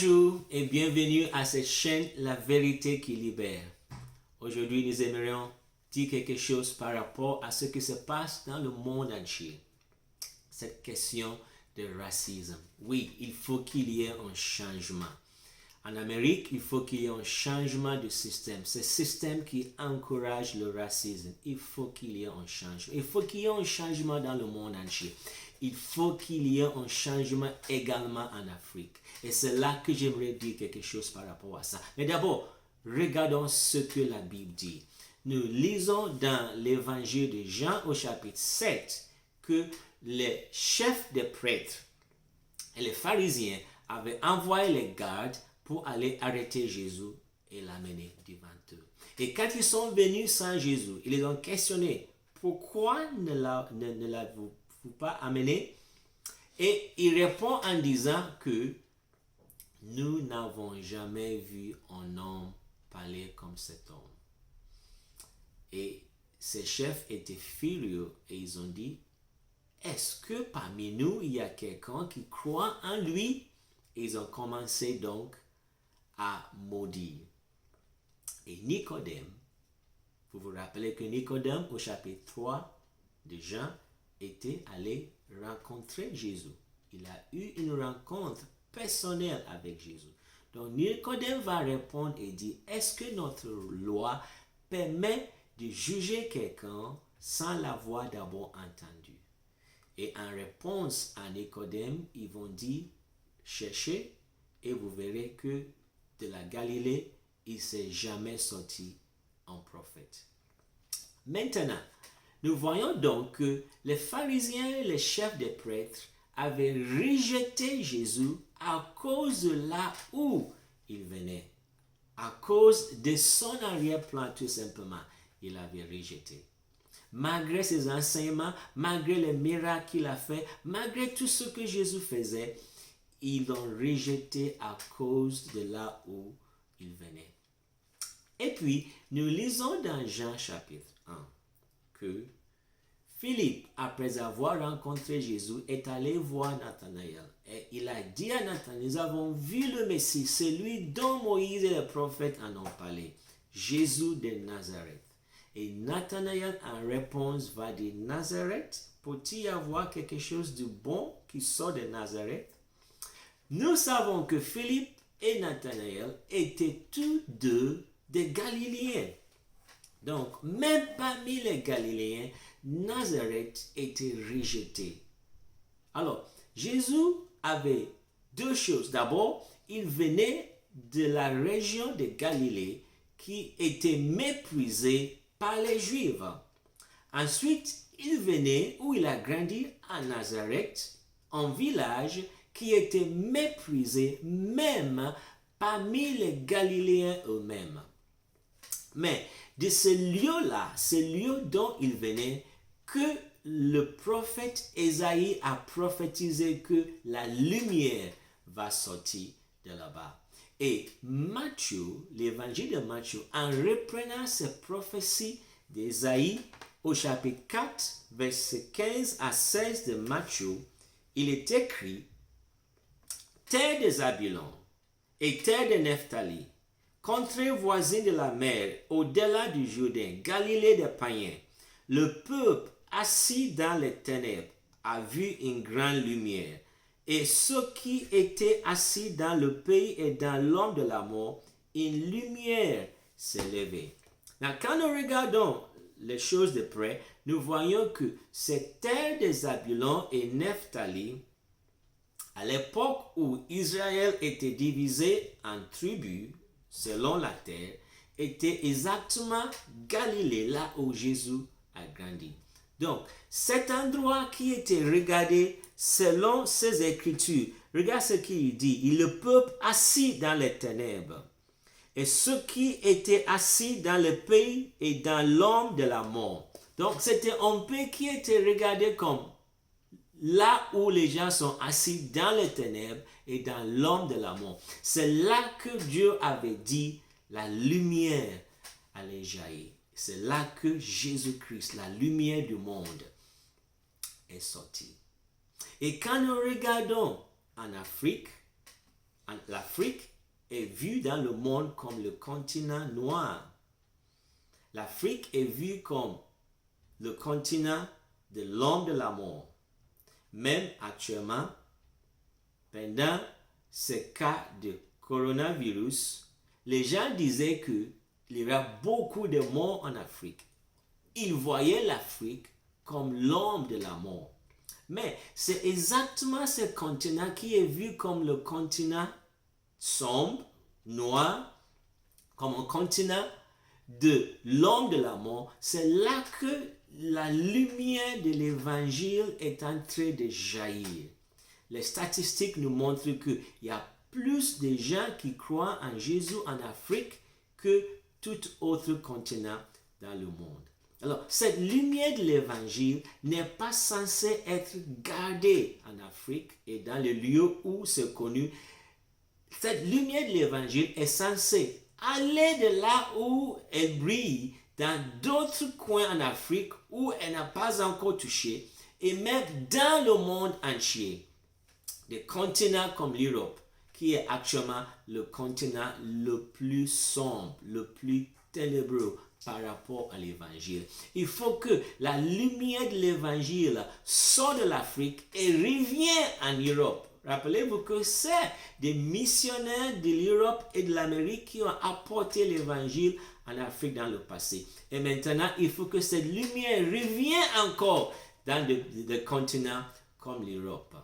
Bonjour et bienvenue à cette chaîne La Vérité qui Libère. Aujourd'hui, nous aimerions dire quelque chose par rapport à ce qui se passe dans le monde entier. Cette question de racisme. Oui, il faut qu'il y ait un changement. En Amérique, il faut qu'il y ait un changement de système. Ce système qui encourage le racisme, il faut qu'il y ait un changement. Il faut qu'il y ait un changement dans le monde entier. Il faut qu'il y ait un changement également en Afrique. Et c'est là que j'aimerais dire quelque chose par rapport à ça. Mais d'abord, regardons ce que la Bible dit. Nous lisons dans l'évangile de Jean au chapitre 7 que les chefs des prêtres et les pharisiens avaient envoyé les gardes pour aller arrêter Jésus et l'amener devant eux. Et quand ils sont venus sans Jésus, ils les ont questionné, pourquoi ne l'avez-vous pas amené? Et il répond en disant que nous n'avons jamais vu un homme parler comme cet homme. Et ces chefs étaient furieux et ils ont dit, est-ce que parmi nous, il y a quelqu'un qui croit en lui? Et ils ont commencé donc à maudire. Et Nicodème, vous vous rappelez que Nicodème, au chapitre 3 de Jean, était allé rencontrer Jésus. Il a eu une rencontre personnelle avec Jésus. Donc Nicodème va répondre et dire, est-ce que notre loi permet de juger quelqu'un sans l'avoir d'abord entendu? Et en réponse à Nicodème, ils vont dire, cherchez et vous verrez que de la Galilée, il ne s'est jamais sorti un prophète. Maintenant, nous voyons donc que les pharisiens et les chefs des prêtres avaient rejeté Jésus à cause de là où il venait. À cause de son arrière-plan, tout simplement, il avait rejeté. Malgré ses enseignements, malgré les miracles qu'il a fait, malgré tout ce que Jésus faisait, ils l'ont rejeté à cause de là où il venait. Et puis, nous lisons dans Jean chapitre 1 que Philippe, après avoir rencontré Jésus, est allé voir Nathanaël. Et il a dit à Nathanaël, nous avons vu le Messie, celui dont Moïse et les prophètes en ont parlé, Jésus de Nazareth. Et Nathanaël, en réponse, va dire, Nazareth, peut-il y avoir quelque chose de bon qui sort de Nazareth? Nous savons que Philippe et Nathanaël étaient tous deux des Galiléens. Donc, même parmi les Galiléens, Nazareth était rejeté. Alors, Jésus avait deux choses. D'abord, il venait de la région de Galilée qui était méprisée par les Juifs. Ensuite, il venait où il a grandi à Nazareth, un village qui était méprisé même parmi les Galiléens eux-mêmes. Mais de ce lieu-là, ce lieu dont il venait, que le prophète Ésaïe a prophétisé que la lumière va sortir de là-bas. Et Matthieu, l'évangile de Matthieu, en reprenant cette prophétie d'Ésaïe au chapitre 4, verset 15 à 16 de Matthieu, il est écrit, terre de Zabulon et terre de Nephtali, contrée voisine de la mer, au-delà du Jourdain, Galilée des païens, le peuple assis dans les ténèbres a vu une grande lumière. Et ceux qui étaient assis dans le pays et dans l'ombre de la mort, une lumière s'est levée. Quand nous regardons les choses de près, nous voyons que cette terre de Zabulon et Nephtali, à l'époque où Israël était divisé en tribus, selon la terre, était exactement Galilée, là où Jésus a grandi. Donc, cet endroit qui était regardé selon ses écritures, regarde ce qu'il dit, il le peuple assis dans les ténèbres, et ceux qui étaient assis dans le pays et dans l'ombre de la mort. Donc, c'était un pays qui était regardé comme là où les gens sont assis dans les ténèbres et dans l'ombre de la mort. C'est là que Dieu avait dit la lumière allait jaillir. C'est là que Jésus-Christ, la lumière du monde, est sorti. Et quand nous regardons en Afrique, l'Afrique est vue dans le monde comme le continent noir. L'Afrique est vue comme le continent de l'homme de la mort. Même actuellement, pendant ces cas de coronavirus, les gens disaient qu'il y aura beaucoup de morts en Afrique. Ils voyaient l'Afrique comme l'homme de la mort. Mais c'est exactement ce continent qui est vu comme le continent sombre, noir, comme un continent de l'homme de la mort. C'est là que la lumière de l'évangile est en train de jaillir. Les statistiques nous montrent qu'il y a plus de gens qui croient en Jésus en Afrique que tout autre continent dans le monde. Alors, cette lumière de l'évangile n'est pas censée être gardée en Afrique et dans les lieux où c'est connu. Cette lumière de l'évangile est censée aller de là où elle brille dans d'autres coins en Afrique où elle n'a pas encore touché et même dans le monde entier. Des continents comme l'Europe, qui est actuellement le continent le plus sombre, le plus ténébreux par rapport à l'évangile. Il faut que la lumière de l'évangile sorte de l'Afrique et revienne en Europe. Rappelez-vous que c'est des missionnaires de l'Europe et de l'Amérique qui ont apporté l'évangile en Afrique dans le passé. Et maintenant, il faut que cette lumière revienne encore dans des continents comme l'Europe.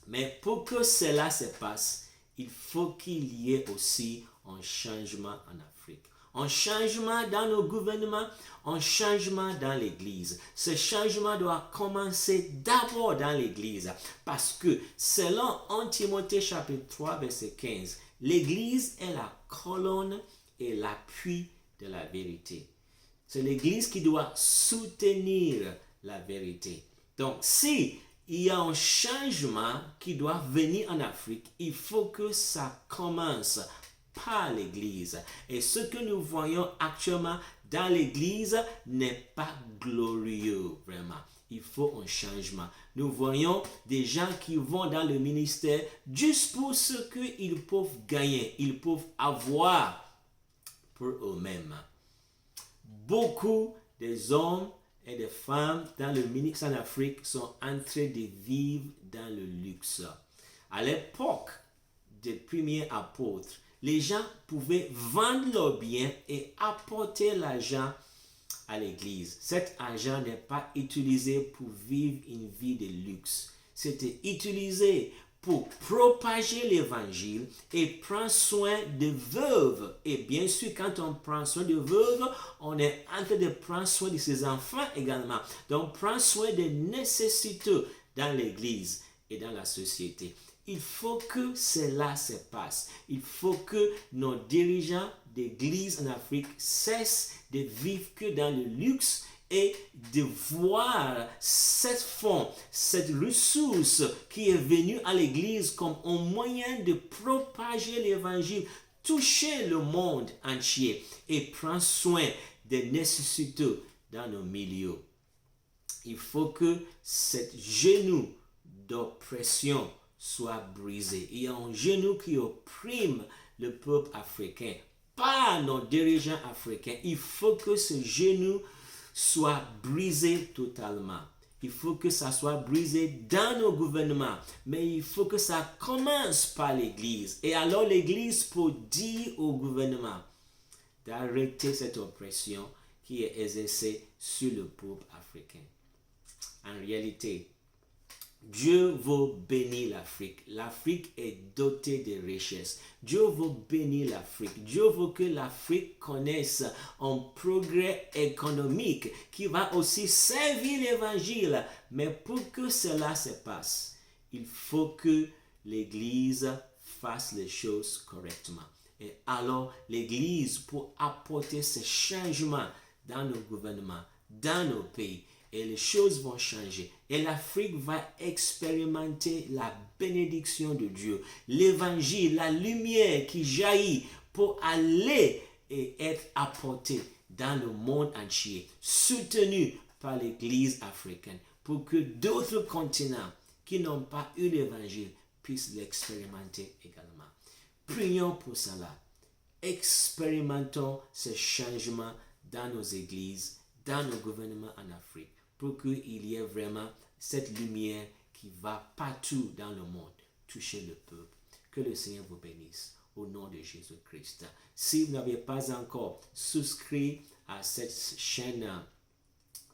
Mais pour que cela se passe, il faut qu'il y ait aussi un changement en Afrique. Un changement dans nos gouvernements, un changement dans l'Église. Ce changement doit commencer d'abord dans l'Église. Parce que selon 1 Timothée chapitre 3 verset 15, l'Église est la colonne et l'appui de la vérité. C'est l'Église qui doit soutenir la vérité. Donc si il y a un changement qui doit venir en Afrique, il faut que ça commence par l'Église. Et ce que nous voyons actuellement dans l'Église n'est pas glorieux, vraiment. Il faut un changement. Nous voyons des gens qui vont dans le ministère juste pour ce qu'ils peuvent gagner, ils peuvent avoir pour eux-mêmes. Beaucoup des hommes et des femmes dans le ministère en Afrique sont en train de vivre dans le luxe. À l'époque des premiers apôtres, les gens pouvaient vendre leurs biens et apporter l'argent à l'église. Cet argent n'est pas utilisé pour vivre une vie de luxe. C'était utilisé pour propager l'évangile et prendre soin des veuves. Et bien sûr, quand on prend soin de veuves, on est en train de prendre soin de ses enfants également. Donc, prendre soin des nécessiteux dans l'église et dans la société. Il faut que cela se passe. Il faut que nos dirigeants d'église en Afrique cessent de vivre que dans le luxe et de voir cette fonds, cette ressource qui est venue à l'église comme un moyen de propager l'évangile, toucher le monde entier et prendre soin des nécessiteux dans nos milieux. Il faut que cette genou d'oppression soit brisé. Il y a un genou qui opprime le peuple africain, pas nos dirigeants africains. Il faut que ce genou soit brisé totalement. Il faut que ça soit brisé dans nos gouvernements, mais il faut que ça commence par l'Église. Et alors l'Église peut dire au gouvernement d'arrêter cette oppression qui est exercée sur le peuple africain. En réalité, Dieu veut bénir l'Afrique. L'Afrique est dotée de richesses. Dieu veut bénir l'Afrique. Dieu veut que l'Afrique connaisse un progrès économique qui va aussi servir l'Évangile. Mais pour que cela se passe, il faut que l'Église fasse les choses correctement. Et alors, l'Église pour apporter ce changement dans nos gouvernements, dans nos pays. Et les choses vont changer. Et l'Afrique va expérimenter la bénédiction de Dieu. L'évangile, la lumière qui jaillit pour aller et être apportée dans le monde entier, soutenue par l'Église africaine, pour que d'autres continents qui n'ont pas eu l'évangile puissent l'expérimenter également. Prions pour cela. Expérimentons ces changements dans nos églises, dans nos gouvernements en Afrique, pour qu'il y ait vraiment cette lumière qui va partout dans le monde toucher le peuple. Que le Seigneur vous bénisse au nom de Jésus-Christ. Si vous n'avez pas encore souscrit à cette chaîne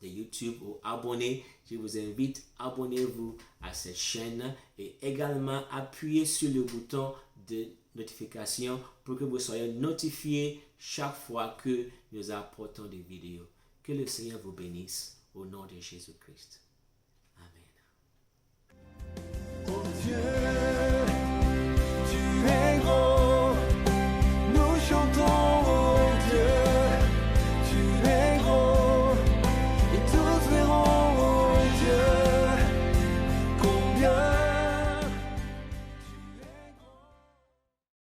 de YouTube ou abonné, je vous invite, abonnez-vous à cette chaîne et également appuyez sur le bouton de notification pour que vous soyez notifiés chaque fois que nous apportons des vidéos. Que le Seigneur vous bénisse au nom de Jésus-Christ. Amen.